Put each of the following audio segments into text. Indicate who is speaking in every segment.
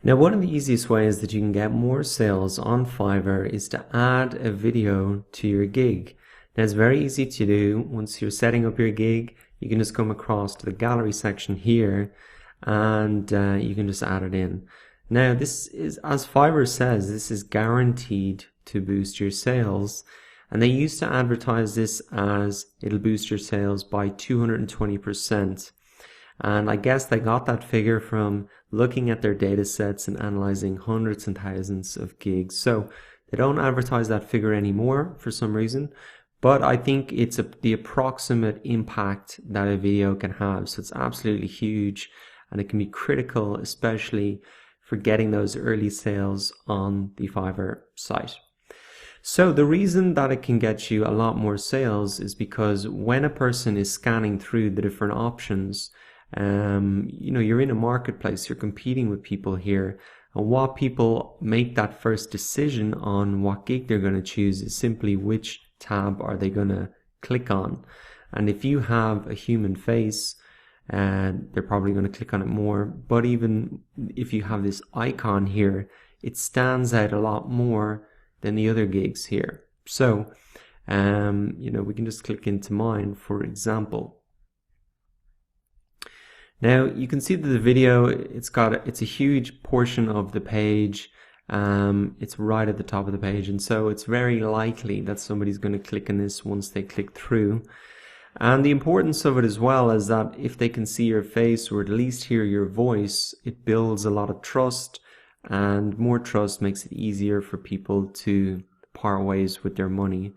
Speaker 1: Now, one of the easiest ways that you can get more sales on Fiverr is to add a video to your gig. Now, it's very easy to do. Once you're setting up your gig, you can just come across to the gallery section here and you can just add it in. Now, this is, as Fiverr says, this is guaranteed to boost your sales. And they used to advertise this as it'll boost your sales by 220%. And I guess they got that figure from looking at their data sets and analyzing hundreds and thousands of gigs. So they don't advertise that figure anymore for some reason, but I think it's the approximate impact that a video can have. So it's absolutely huge, and it can be critical, especially for getting those early sales on the Fiverr site. So the reason that it can get you a lot more sales is because when a person is scanning through the different options, you're in a marketplace, you're competing with people here, and what people make that first decision on what gig they're going to choose is simply which tab are they going to click on. And if you have a human face, they're probably going to click on it more. But even if you have this icon here, it stands out a lot more than the other gigs here. So, we can just click into mine, for example. Now you can see that the video, it's a huge portion of the page. It's right at the top of the page, and so it's very likely that somebody's going to click on this once they click through. And the importance of it as well is that if they can see your face or at least hear your voice, it builds a lot of trust, and more trust makes it easier for people to part ways with their money.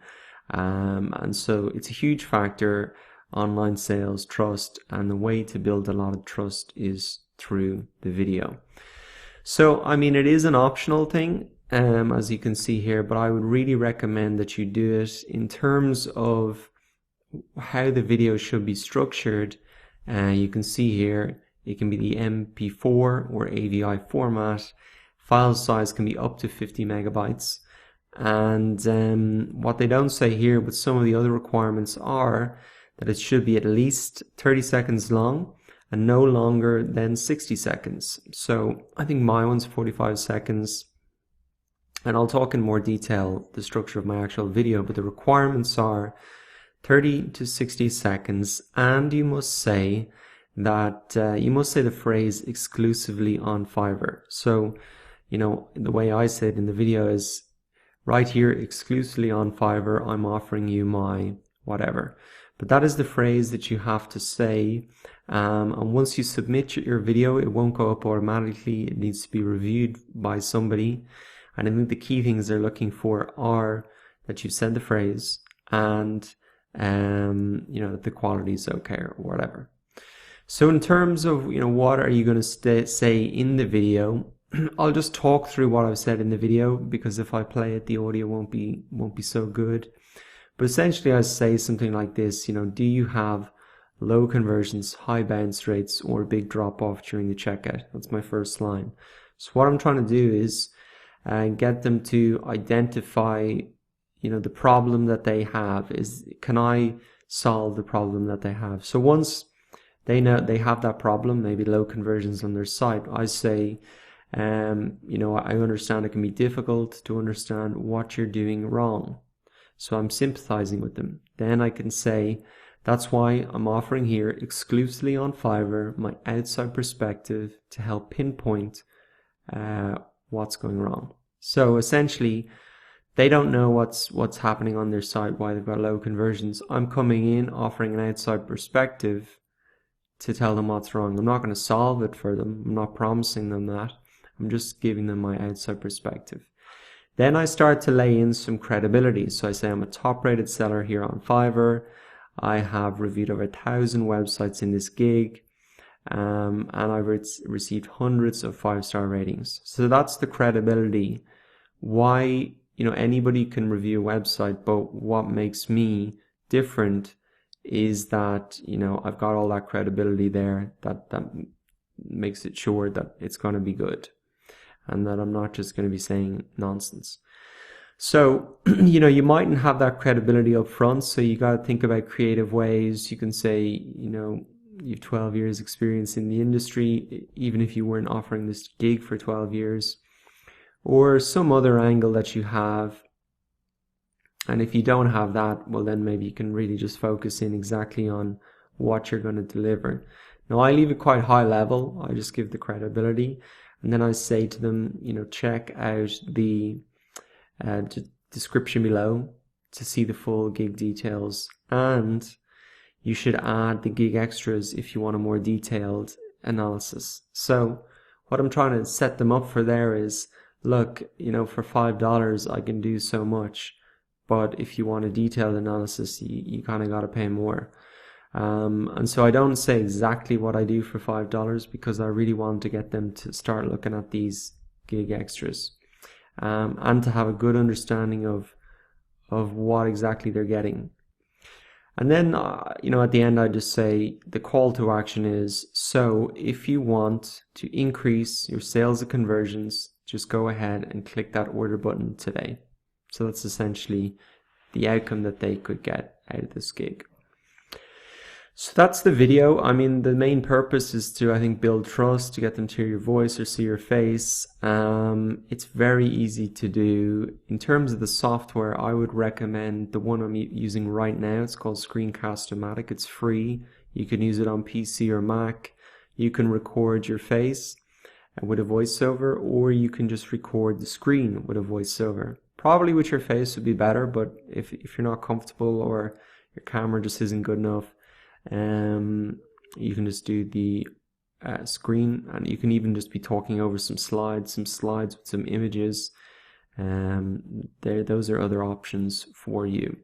Speaker 1: And so it's a huge factor. Online sales, trust, and the way to build a lot of trust is through the video. So, I mean, it is an optional thing, as you can see here, but I would really recommend that you do it. In terms of how the video should be structured, you can see here, it can be the MP4 or AVI format. File size can be up to 50 megabytes. And what they don't say here, but some of the other requirements are that it should be at least 30 seconds long and no longer than 60 seconds. So I think my one's 45 seconds, and I'll talk in more detail the structure of my actual video, but the requirements are 30 to 60 seconds, and you must say that the phrase exclusively on Fiverr. So, the way I say it in the video is right here, exclusively on Fiverr, I'm offering you my whatever. But that is the phrase that you have to say, and once you submit your video, it won't go up automatically. It needs to be reviewed by somebody, and I think the key things they're looking for are that you've said the phrase and that the quality is okay or whatever. So in terms of what are you going to say in the video, I'll just talk through what I've said in the video, because if I play it, the audio won't be so good. But essentially I say something like this, do you have low conversions, high bounce rates, or big drop off during the checkout? That's my first line. So what I'm trying to do is get them to identify, the problem that they have. Can I solve the problem that they have? So once they know they have that problem, maybe low conversions on their site, I say, I understand it can be difficult to understand what you're doing wrong. So I'm sympathizing with them. Then I can say, that's why I'm offering here exclusively on Fiverr my outside perspective to help pinpoint what's going wrong. So essentially, they don't know what's happening on their site, why they've got low conversions. I'm coming in offering an outside perspective to tell them what's wrong. I'm not going to solve it for them. I'm not promising them that. I'm just giving them my outside perspective. Then I start to lay in some credibility. So I say I'm a top rated seller here on Fiverr. I have reviewed over 1,000 websites in this gig, and I've received hundreds of 5-star ratings. So that's the credibility. Why, anybody can review a website, but what makes me different is that, I've got all that credibility there that makes it sure that it's going to be good, and that I'm not just going to be saying nonsense. So, you mightn't have that credibility up front, so you got to think about creative ways. You can say, you've 12 years experience in the industry, even if you weren't offering this gig for 12 years, or some other angle that you have. And if you don't have that, well, then maybe you can really just focus in exactly on what you're going to deliver. Now, I leave it quite high level. I just give the credibility, and then I say to them, check out the description below to see the full gig details, and you should add the gig extras if you want a more detailed analysis. So what I'm trying to set them up for there is, look, for $5 I can do so much, but if you want a detailed analysis, you kind of got to pay more. And so I don't say exactly what I do for $5 because I really want to get them to start looking at these gig extras, and to have a good understanding of what exactly they're getting. And then, at the end, I just say the call to action is, so if you want to increase your sales and conversions, just go ahead and click that order button today. So that's essentially the outcome that they could get out of this gig. So that's the video. I mean, the main purpose is to, I think, build trust, to get them to hear your voice or see your face. It's very easy to do. In terms of the software, I would recommend the one I'm using right now. It's called Screencast-O-Matic. It's free. You can use it on PC or Mac. You can record your face with a voiceover, or you can just record the screen with a voiceover. Probably with your face would be better, but if you're not comfortable or your camera just isn't good enough, you can just do the screen, and you can even just be talking over some slides with some images. Those are other options for you.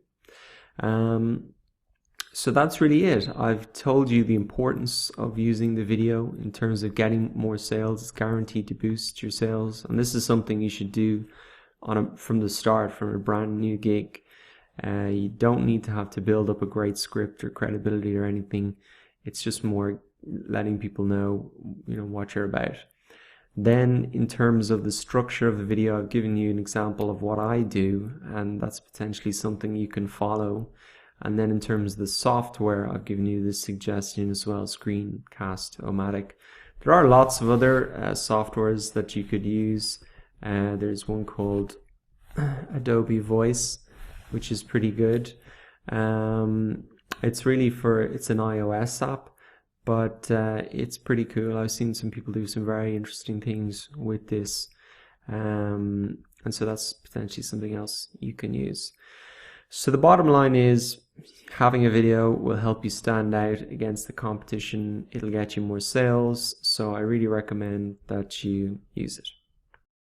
Speaker 1: So that's really it. I've told you the importance of using the video in terms of getting more sales. It's guaranteed to boost your sales, and this is something you should do from the start, from a brand new gig. You don't need to have to build up a great script or credibility or anything. It's just more letting people know, what you're about. Then in terms of the structure of the video, I've given you an example of what I do, and that's potentially something you can follow. And then in terms of the software, I've given you this suggestion as well, Screencast-O-Matic. There are lots of other softwares that you could use. There's one called Adobe Voice, which is pretty good. It's an iOS app, but it's pretty cool. I've seen some people do some very interesting things with this, and so that's potentially something else you can use. So the bottom line is, having a video will help you stand out against the competition. It'll get you more sales, so I really recommend that you use it.